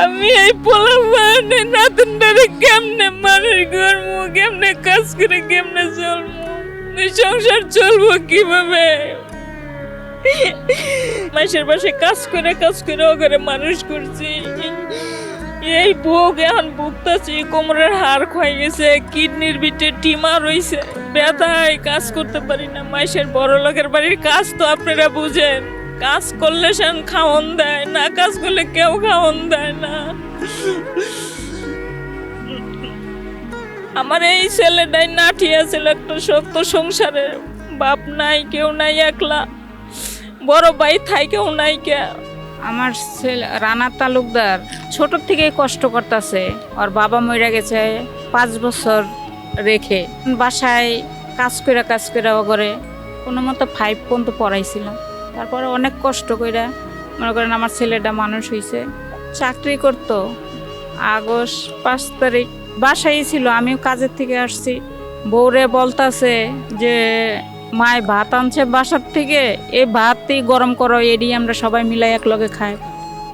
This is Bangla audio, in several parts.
আমি এই পোলাপানের নাতনটারে কেমনে মানুষ করবো, কেমনে কাজ করে কেমনে চলবো, সংসার চলবো কিভাবে? মাসের পাশে কাজ করে ওখানে মানুষ করছি। এই বুক এখন ভুগতেছি, কোমরের হাড় ক্ষয়ে গেছে, কিডনির ভিতরে টিমার রয়েছে, ব্যথায় কাজ করতে পারি না। মাসের বড় লোকের বাড়ির কাজ তো আপনারা বুঝেন, কাজ করলে সেন খাওয়ন দেয় না, কাজ করলে কেউ খাওয়ন দেয় না। আমার এই ছেলেটাই নাঠিয়া ছিল একটা শক্ত সংসারে, বাপ নাই, কেউ নাই, একলা, বড় ভাই থাই কেউ নাই। কে আমার ছেলে রানা তালুকদার ছোট থেকে কষ্ট করতেছে। ওর বাবা মরে গেছে 5 বছর রেখে, বাসায় কাজ করে ওগরে কোনো মতো 5 পর্যন্ত পড়াইছিলাম। তারপরে অনেক কষ্ট করে মনে করেন আমার ছেলেটা মানুষ হয়েছে। চাকরি করতো। আগস্ট 5 তারিখ বাসায় ছিল, আমিও কাজের থেকে আসছি। বউরে বলতাছে যে মায় ভাত আনছে বাসার থেকে, এই ভাতই গরম করো, এডি আমরা সবাই মিলাই একলগে খাই।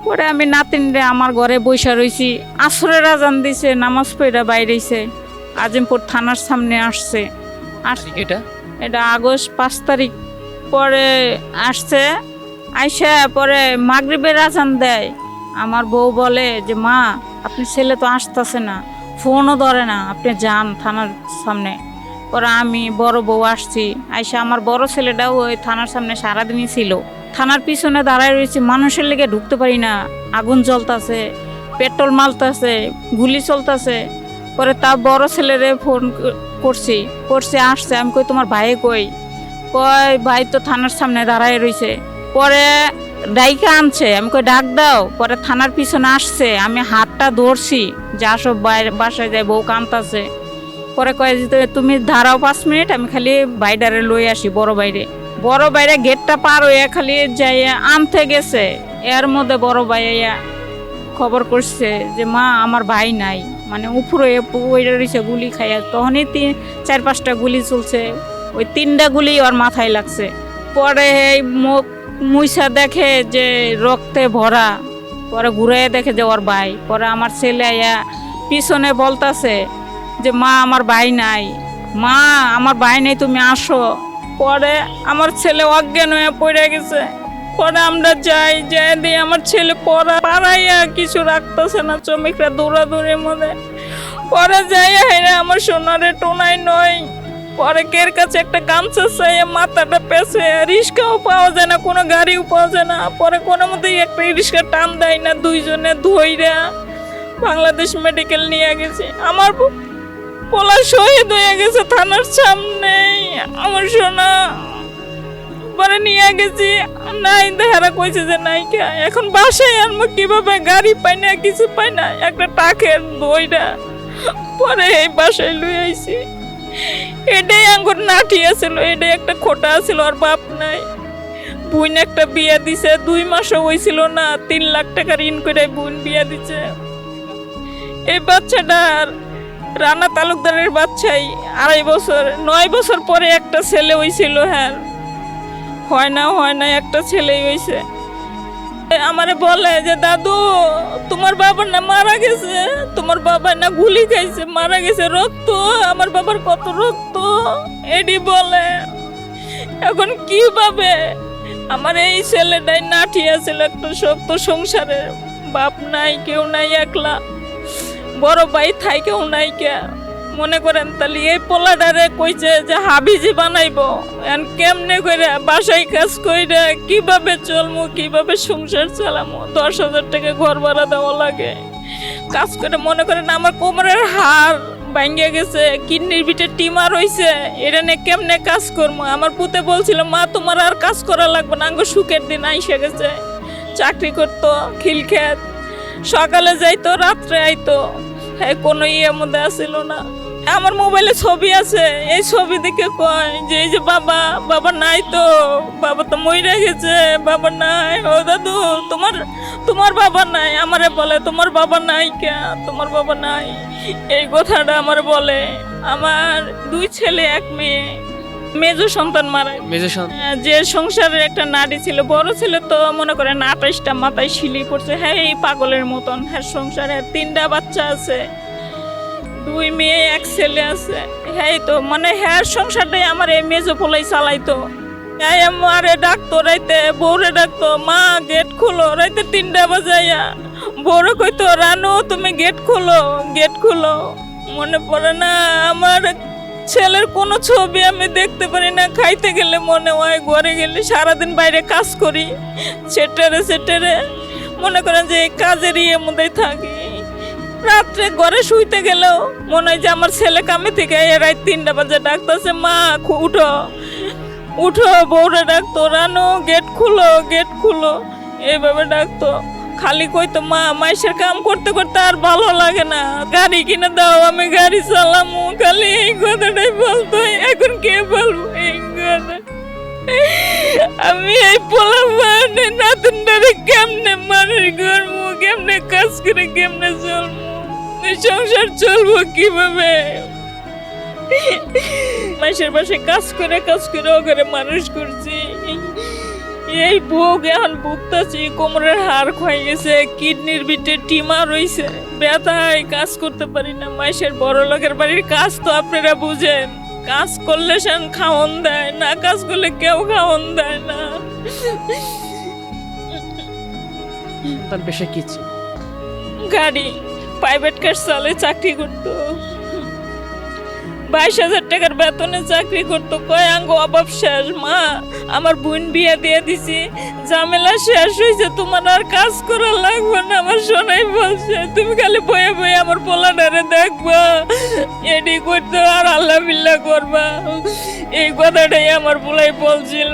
পরে আমি নাতিনরে আমার ঘরে বৈশা রয়েছি, আসরের আজান দিছে, নামাজ পড়া বাইরেছে, আজিমপুর থানার সামনে আসছে। এটা আগস্ট 5 তারিখ। পরে আসছে, আইসা পরে মাগরিবের আজান দেয়। আমার বউ বলে যে মা আপনি ছেলে তো আসতেছে না, ফোনও ধরে না, আপনি যান থানার সামনে। পরে আমি বড় বউ আসছি, আইসা আমার বড় ছেলেটাও ওই থানার সামনে সারাদিনই ছিল। থানার পিছনে দাঁড়ায় রয়েছে, মানুষের লেগে ঢুকতে পারি না, আগুন জ্বলতাছে, পেট্রোল মালতাছে, গুলি চলতেছে। পরে তা বড় ছেলেরে ফোন করছে আসছে। আমি কই তোমার ভাই কই? কয় ভাই তো থানার সামনে দাঁড়ায় রয়েছে। পরে ডাইকা আনছে, আমি কই ডাক দাও। পরে থানার পিছনে আসছে, আমি হাতটা ধরছি যা সব বাসায় যায়, বউ কান্তাছে। পরে কয় যে তুমি দাঁড়াও 5 মিনিট, আমি খালি বাইডারে লই আসি। বড় বাইরে গেটটা পার হইয়া খালি যাই আনতে গেছে। এর মধ্যে বড় ভাইয়া খবর করছে যে মা আমার ভাই নাই, মানে উপরে রয়েছে গুলি খাইয়া। তখনই 4-5টা গুলি চলছে, ওই 3টা গুলি ওর মাথায় লাগছে। পরে মুখ মুইসা দেখে যে রক্তে ভরা, পরে ঘুরে দেখে যে ওর ভাই। পরে আমার ছেলে আয়া পিছনে বলতাছে যে মা আমার ভাই নাই, মা আমার ভাই নেই, তুমি আসো। পরে আমার ছেলে অজ্ঞান হয়ে পড়ে গেছে। পরে আমরা যাই দিয়ে আমার ছেলে পাড়াইয়া কিছু রাখতেছে না, শ্রমিকরা দৌড়াদৌড়ির মধ্যে। পরে যাই হেরে আমার সোনারে টোনাই নয়। পরে কের কাছে একটা গামছা চাই, মাথাটা পেছে, রিক্সাও পাওয়া যায় না, কোনো গাড়িও পাওয়া যায় না। পরে কোনো মতেই একটা রিক্সা টান দেয় না, দুইজনে ধইরা বাংলাদেশ মেডিকেল নিয়ে গেছে। আমার পোলা শহীদ হয়ে গেছে থানার সামনে, আমার সোনা। পরে নিয়ে গেছি, নাই দেহারা কইছে যে নাই কে। এখন বাসায় আনবো কিভাবে? গাড়ি পাই না, কিছু পাই না, একটা টাকের দইটা। পরে এই বাসায় লুই আইছি। এটাই আঙ্গুর নাঠি আছিল, এটাই একটা খোটা আছিল, আর বাপ নাই। বোন একটা বিয়া দিছে, 2 মাসও হয়েছিল না, 3 লাখ টাকা ঋণ করে বোন বিয়া দিছে। এই বাচ্চাটার রানা তালুকদারের বাচ্চাই 2.5 বছর, 9 বছর পরে একটা ছেলে হয়েছিল। হ্যাঁ, হয় না একটা ছেলেই হয়েছে। আমারে বলে যে দাদু তোমার বাবা না মারা গেছে, তোমার বাবা না গুলি খাইছে, মারা গেছে, রক্ত, আমার বাবার কত রক্ত, এডি বলে। এখন কিভাবে? আমার এই ছেলেটাই নাঠিয়া ছিল একটা শক্ত সংসারে, বাপ নাই, কেউ নাই, একলা, বড় ভাই থাই কেউ নাই। কে মনে করেন তাহলে এই পোলাটারে কইছে যে হাবিজি বানাইবো, কেমনে করে বাসায় কাজ কইরা কিভাবে চলমু, কিভাবে সংসার চালামু? 10,000 টাকা ঘর ভাড়া দেওয়া লাগে। কাজ করে মনে করেন আমার কোমরের হাড় ভাঙ্গে গেছে, কিডনির ভিতরে টিমার হইছে, এটা নিয়ে কেমনে কাজ করবো? আমার পুতে বলছিল মা তোমার আর কাজ করা লাগবে না, আঙ্গ সুখের দিন আইসে গেছে। চাকরি করতো খিলক্ষেত, সকালে যাইতো রাত্রে আইতো, হ্যাঁ কোনো ইয়ের মধ্যে আসিল না। আমার মোবাইলে ছবি আছে, এই ছবি দেখে কয় যে এই যে বাবা নাই তো, বাবা তো মইরা গেছে, বাবা নাই। ও দাদু তোমার বাবা নাই? আমারে বলে তোমার বাবা নাই কে, তোমার বাবা নাই, এই কথাটা আমার বলে। আমার 2 ছেলে 1 মেয়ে, মেজো সন্তান মারা গেছে। মেজর সন্তান। যে সংসারের একটা নারী ছিল, বড় ছিল তো মনে করেন 28টা মাথায় শিলি পড়ছে, হ্যাঁ এই পাগলের মতন। হ্যাঁ সংসারে 3টা বাচ্চা আছে, 2 মেয়ে 1 ছেলে আছে। হ্যাঁ তো মানে হ্যাঁ সংসারটাই আমার এই মেজো পোলাই চালাইতো। হ্যাঁ আমারে ডাকতো রাইতে, বউরে ডাকতো, মা গেট খুলো, রাইতে 3টা বাজাইয়া বউরে কইতো, রানু তুমি গেট খুলো, গেট খুলো। মনে পড়ে না আমার ছেলের কোনো ছবি আমি দেখতে পারি না। খাইতে গেলে মনে হয়, ঘরে গেলে সারাদিন বাইরে কাজ করি, সেটারে মনে করেন যে এই কাজের মধ্যেই থাকি। রাত্রে ঘরে শুইতে গেলেও মনে হয় যে আমার ছেলে কামে থেকে রাত 3টা বাজে ডাকতেছে, মা উঠো উঠো, বউরে ডাকতো, রানো গেট খুলো, গেট খুলো, এইভাবে ডাকতো। খালি কইতো, মা মাইসের কাম করতে করতে আর ভালো লাগে না, গাড়ি কিনে দাও, আমি গাড়ি চালামু। খালি এই কথাটাই বলতো। এখন কে বলবো এই কথা? আমি এই পোলাপানে নাতুনটারে কেমনে মানুষ করবো, কেমনে কাজ করে কেমনে চলবো, এই সংসার চলবো কিভাবে? মাসের পাশে কাজ করে ওখানে মানুষ করছি। এই ভোগ এখন ভুগতেছি, কোমরের হাড় ক্ষয়ে গেছে, কিডনির ভিতরে টিমার রয়েছে, ব্যথায় কাজ করতে পারি না। মাসের বড় লোকের বাড়ির কাজ তো আপনারা বুঝেন, কাজ করলে সেন খাওয়ন দেয় না, কাজ করলে কেউ খাওয়ন দেয় না। তার পেশা কি ছিল? গাড়ি প্রাইভেট কার চালে চাকরি করতো, 22,000 টাকার বেতনে চাকরি করতো। কয় আঙ্গ অভাব শেষ, মা আমার বোন বিয়ে দিয়ে দিছি, ঝামেলা শেষ হয়েছে, তোমার আর কাজ করা লাগবে না। আমার সোনাই বলছে, তুমি খালি বয়ে বয়ে আমার পোলাটারে দেখবা, এডি করতে আর আল্লাহ বিল্লাহ করবা। এই কথাটাই আমার পোলাই বলছিল।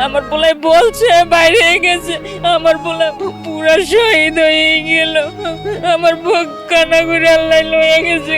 আমার পোলাই বলছে, বাইরে গেছে, আমার পোলা পুরা শহীদ হয়ে গেল। আমার বুক কানা করে আল্লাহ লয়ে গেছে।